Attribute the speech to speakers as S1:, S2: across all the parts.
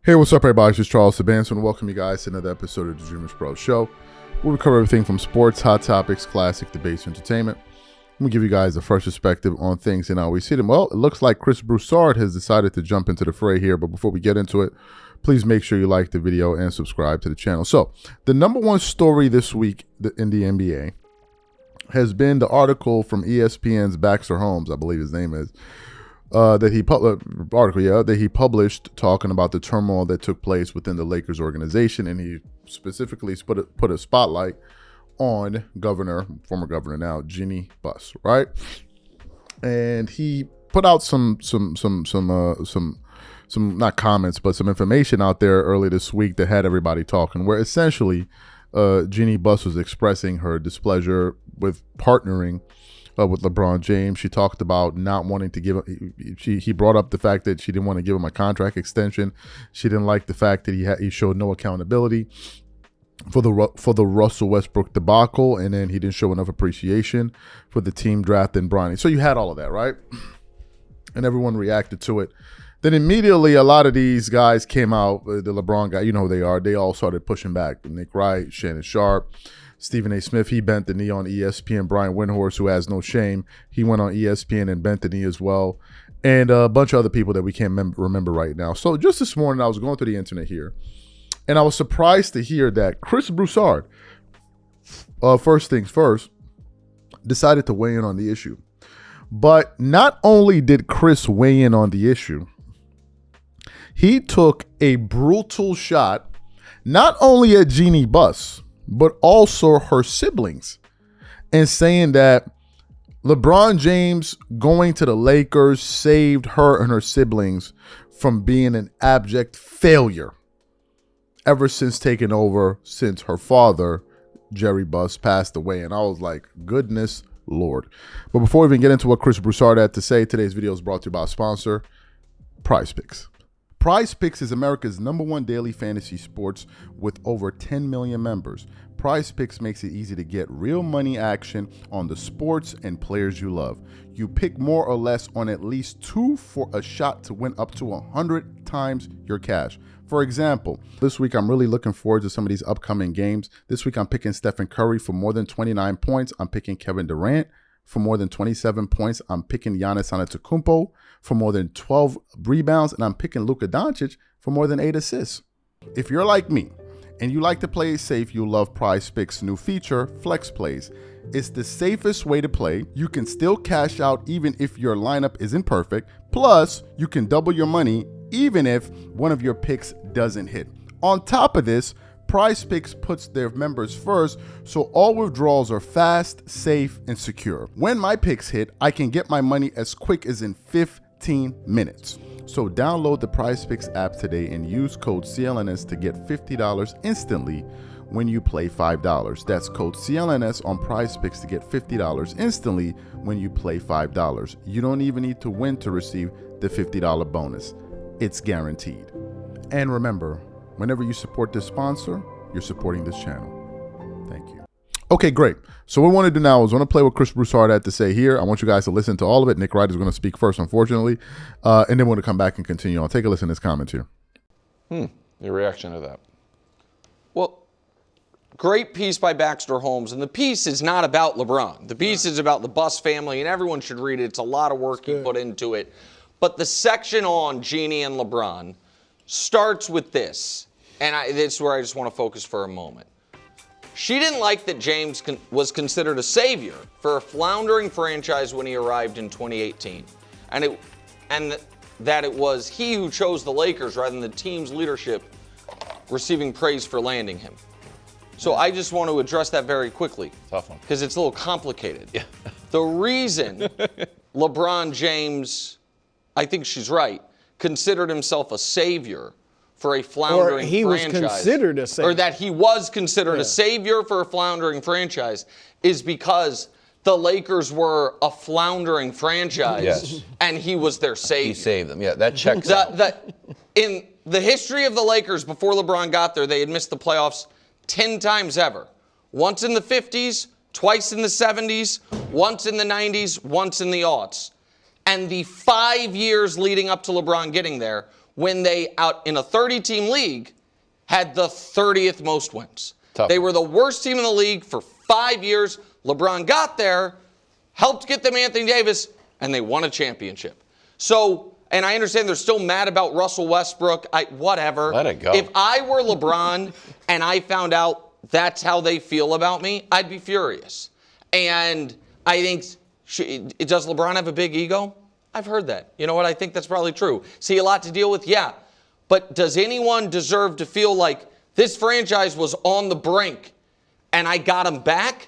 S1: Hey, what's up, everybody? This is Charles Sabanson, and welcome you guys to another episode of the DREAMERSPRO show, where we cover everything from sports, hot topics, classic debates, entertainment. We give you guys a fresh perspective on things and how we see them. Well, it looks like Broussard has decided to jump into the fray here, but before we get into it, please make sure you like the video and subscribe to the channel. So, the number one story this week in the NBA has been the article from ESPN's Baxter Holmes, I believe his name is, that he published talking about the turmoil that took place within the Lakers organization, and he specifically put a spotlight on former governor now, Jeanie Buss, right? And he put out some not comments, but some information out there early this week that had everybody talking, where essentially Jeanie Buss was expressing her displeasure with partnering with LeBron James. She talked about not wanting to give him, he brought up the fact that she didn't want to give him a contract extension. She didn't like the fact that he showed no accountability for the Russell Westbrook debacle, and then he didn't show enough appreciation for the team drafting Bronny. So you had all of that, right? And everyone reacted to it. Then immediately a lot of these guys came out, the LeBron guy, you know who they are, they all started pushing back. Nick Wright, Shannon Sharp, Stephen A. Smith, he bent the knee on ESPN. Brian Windhorst, who has no shame, he went on ESPN and bent the knee as well. And a bunch of other people that we can't remember right now. So just this morning, I was going through the internet here, and I was surprised to hear that Broussard, first things first, decided to weigh in on the issue. But not only did Chris weigh in on the issue, he took a brutal shot, not only at Jeanie Buss, but also her siblings, and saying that LeBron James going to the Lakers saved her and her siblings from being an abject failure ever since taking over, since her father, Jerry Buss, passed away. And I was like, goodness Lord. But before we even get into what Broussard had to say, today's video is brought to you by a sponsor, Prize Picks. Prize Picks is America's #1 daily fantasy sports with over 10 million members. Prize Picks makes it easy to get real money action on the sports and players you love. You pick more or less on at least 2 for a shot to win up to 100 times your cash. For example, this week I'm really looking forward to some of these upcoming games. This week I'm picking Stephen Curry for more than 29 points. I'm picking Kevin Durant for more than 27 points. I'm picking Giannis Antetokounmpo for more than 12 rebounds, and I'm picking Luka Doncic for more than 8 assists. If you're like me and you like to play it safe, you'll love Prize Picks' new feature, Flex Plays. It's the safest way to play. You can still cash out even if your lineup isn't perfect. Plus, you can double your money even if one of your picks doesn't hit. On top of this, Prize Picks puts their members first, so all withdrawals are fast, safe, and secure. When my picks hit, I can get my money as quick as in 15 minutes. So download the Prize Picks app today and use code CLNS to get $50 instantly when you play $5. That's code CLNS on Prize Picks to get $50 instantly when you play $5. You don't even need to win to receive the $50 bonus. It's guaranteed. And remember, whenever you support this sponsor, you're supporting this channel. Thank you. Okay, great. So what we want to do now is I want to play what Broussard had to say here. I want you guys to listen to all of it. Nick Wright is going to speak first, unfortunately. And then we're going to come back and continue on. Take a listen to his comments here.
S2: Your reaction to that?
S3: Well, great piece by Baxter Holmes. And the piece is not about LeBron. The piece is about the Buss family, and everyone should read it. It's a lot of work he put into it. But the section on Jeanie and LeBron starts with this. And this is where I just want to focus for a moment. She didn't like that James was considered a savior for a floundering franchise when he arrived in 2018. And that it was he who chose the Lakers rather than the team's leadership receiving praise for landing him. So I just want to address that very quickly.
S2: Tough one.
S3: Because it's a little complicated. Yeah. The reason LeBron James, I think she's right, considered himself a savior for a floundering franchise.
S4: Or he was considered a savior.
S3: Or that he was considered a savior for a floundering franchise is because the Lakers were a floundering franchise and he was their savior.
S2: He saved them. Yeah, that checks out.
S3: In the history of the Lakers before LeBron got there, they had missed the playoffs 10 times ever. Once in the 50s, twice in the 70s, once in the 90s, once in the aughts. And the 5 years leading up to LeBron getting there when they, out in a 30-team league, had the 30th most wins.
S2: Tough.
S3: They were the worst team in the league for 5 years. LeBron got there, helped get them Anthony Davis, and they won a championship. So, and I understand they're still mad about Russell Westbrook. Whatever.
S2: Let it go.
S3: If I were LeBron and I found out that's how they feel about me, I'd be furious. And I think, does LeBron have a big ego? I've heard that. You know what? I think that's probably true. See a lot to deal with? Yeah. But does anyone deserve to feel like this franchise was on the brink and I got him back?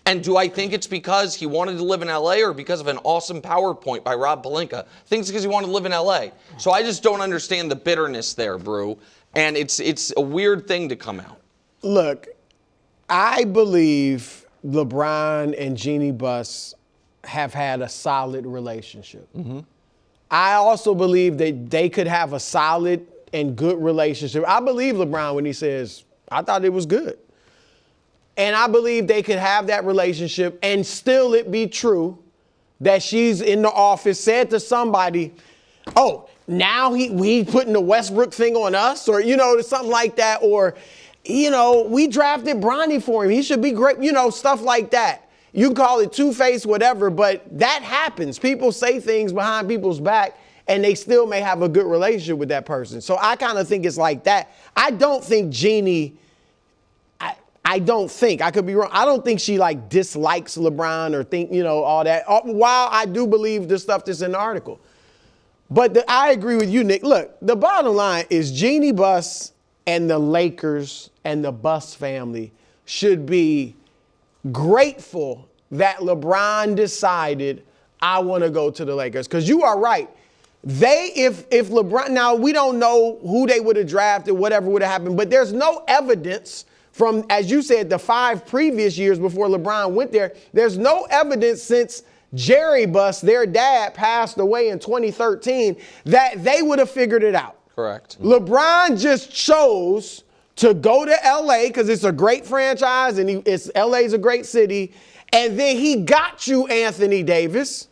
S3: And do I think it's because he wanted to live in L.A. or because of an awesome PowerPoint by Rob Pelinka? I think it's because he wanted to live in L.A. So I just don't understand the bitterness there, Brew. And it's a weird thing to come out.
S4: Look, I believe LeBron and Jeanie Buss have had a solid relationship. Mm-hmm. I also believe that they could have a solid and good relationship. I believe LeBron when he says, I thought it was good. And I believe they could have that relationship and still it be true that she's in the office, said to somebody, oh, now we putting the Westbrook thing on us, or, something like that. Or, we drafted Bronny for him. He should be great, stuff like that. You can call it two-faced, whatever, but that happens. People say things behind people's back and they still may have a good relationship with that person. So I kind of think it's like that. I don't think Jeanie, I don't think, I could be wrong, I don't think she dislikes LeBron or think, all that, while I do believe the stuff that's in the article. But I agree with you, Nick. Look, the bottom line is Jeanie Buss and the Lakers and the Buss family should be grateful that LeBron decided, I want to go to the Lakers. Because you are right. If LeBron, now we don't know who they would have drafted, whatever would have happened, but there's no evidence from, as you said, the 5 previous years before LeBron went there. There's no evidence since Jerry Buss, their dad, passed away in 2013 that they would have figured it out.
S3: Correct.
S4: LeBron just chose to go to LA because it's a great franchise and LA's a great city. And then he got you Anthony Davis.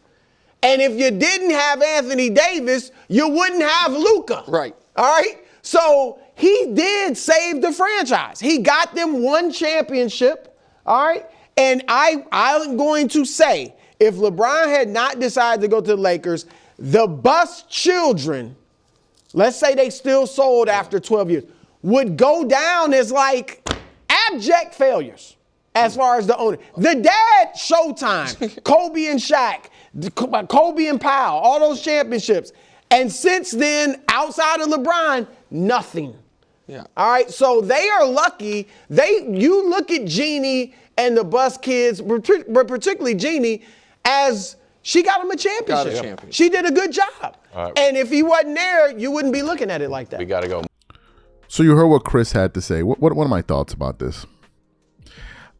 S4: And if you didn't have Anthony Davis, you wouldn't have Luka.
S3: Right.
S4: All right. So he did save the franchise. He got them one championship. All right. And I'm going to say, if LeBron had not decided to go to the Lakers, the Buss children, let's say they still sold after 12 years, would go down as abject failures as far as the owner. The dad, Showtime, Kobe and Shaq, Kobe and Powell, all those championships. And since then, outside of LeBron, nothing.
S3: Yeah.
S4: All right. So they are lucky. You look at Jeanie and the Buss kids, but particularly Jeanie, as she got him a championship. She did a good job.
S2: Right.
S4: And if he wasn't there, you wouldn't be looking at it like that.
S2: We got to go.
S1: So you heard what Chris had to say. What are my thoughts about this?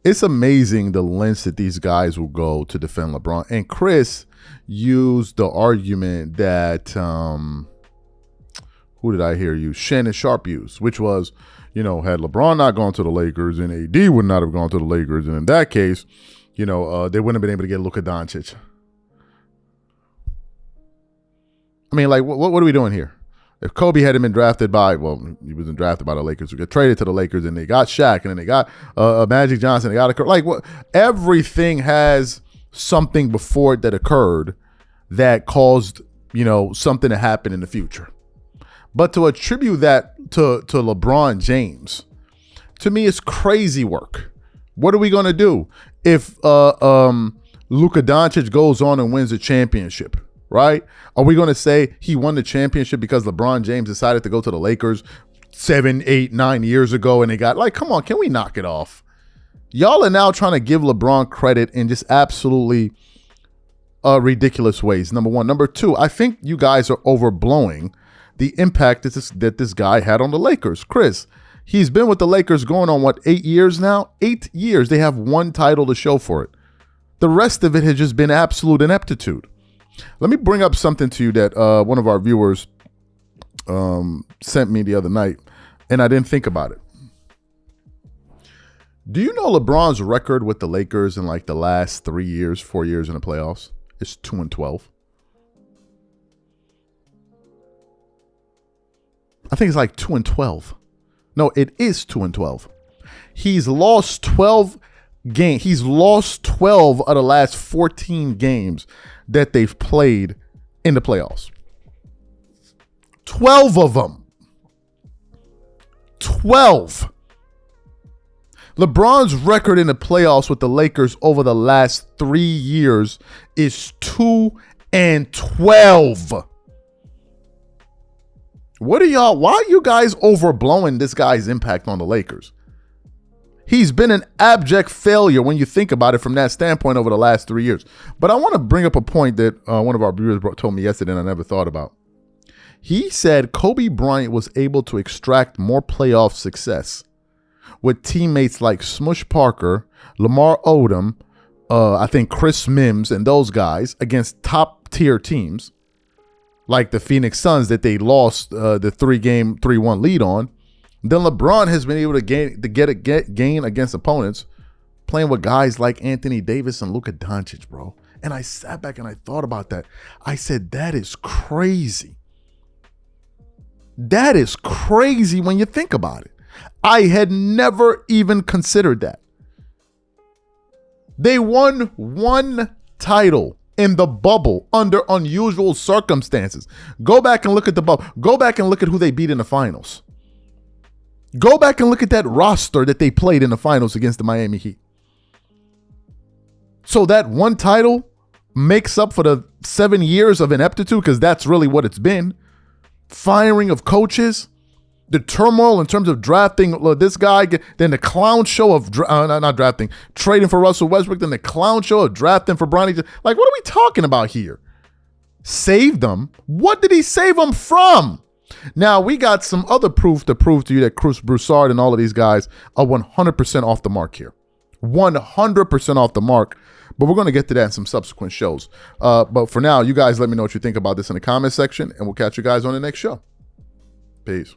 S1: It's amazing the lengths that these guys will go to defend LeBron. And Chris used the argument that, who did I hear use? Shannon Sharp used, which was, had LeBron not gone to the Lakers and AD would not have gone to the Lakers. And in that case, they wouldn't have been able to get Luka Doncic. I mean, what are we doing here? If Kobe hadn't been drafted he wasn't drafted by the Lakers. We got traded to the Lakers, and they got Shaq, and then they got Magic Johnson. They got everything has something before it that occurred that caused something to happen in the future. But to attribute that to LeBron James, to me, is crazy work. What are we gonna do if Luka Doncic goes on and wins a championship? Right? Are we going to say he won the championship because LeBron James decided to go to the Lakers 7, 8, 9 years ago and they got come on, can we knock it off? Y'all are now trying to give LeBron credit in just absolutely ridiculous ways. Number one. Number two, I think you guys are overblowing the impact that this guy had on the Lakers. Chris, he's been with the Lakers going on 8 years now? 8 years. They have one title to show for it. The rest of it has just been absolute ineptitude. Let me bring up something to you that one of our viewers sent me the other night, and I didn't think about it. Do you know LeBron's record with the Lakers in the last 4 years in the playoffs? 2-12. I think it's like 2-12. No, it is 2-12. He's lost 12 games. He's lost 12 of the last 14 games that they've played in the playoffs. 12 of them. 12. LeBron's record in the playoffs with the Lakers over the last 3 years is 2-12. Why are you guys overblowing this guy's impact on the Lakers? He's been an abject failure when you think about it from that standpoint over the last 3 years. But I want to bring up a point that one of our viewers told me yesterday and I never thought about. He said Kobe Bryant was able to extract more playoff success with teammates like Smush Parker, Lamar Odom, I think Chris Mims, and those guys against top-tier teams like the Phoenix Suns that they lost the 3-1 lead on. Then LeBron has been able to gain against opponents playing with guys like Anthony Davis and Luka Doncic, bro. And I sat back and I thought about that. I said, that is crazy. That is crazy when you think about it. I had never even considered that. They won one title in the bubble under unusual circumstances. Go back and look at the bubble. Go back and look at who they beat in the finals. Go back and look at that roster that they played in the finals against the Miami Heat. So that one title makes up for the 7 years of ineptitude, because that's really what it's been. Firing of coaches, the turmoil in terms of drafting this guy, then the clown show of trading for Russell Westbrook, then the clown show of drafting for Bronny. Like, what are we talking about here? Saved them? What did he save them from? Now, we got some other proof to you that Broussard and all of these guys are 100% off the mark here. 100% off the mark. But we're going to get to that in some subsequent shows. But for now, you guys let me know what you think about this in the comment section, and we'll catch you guys on the next show. Peace.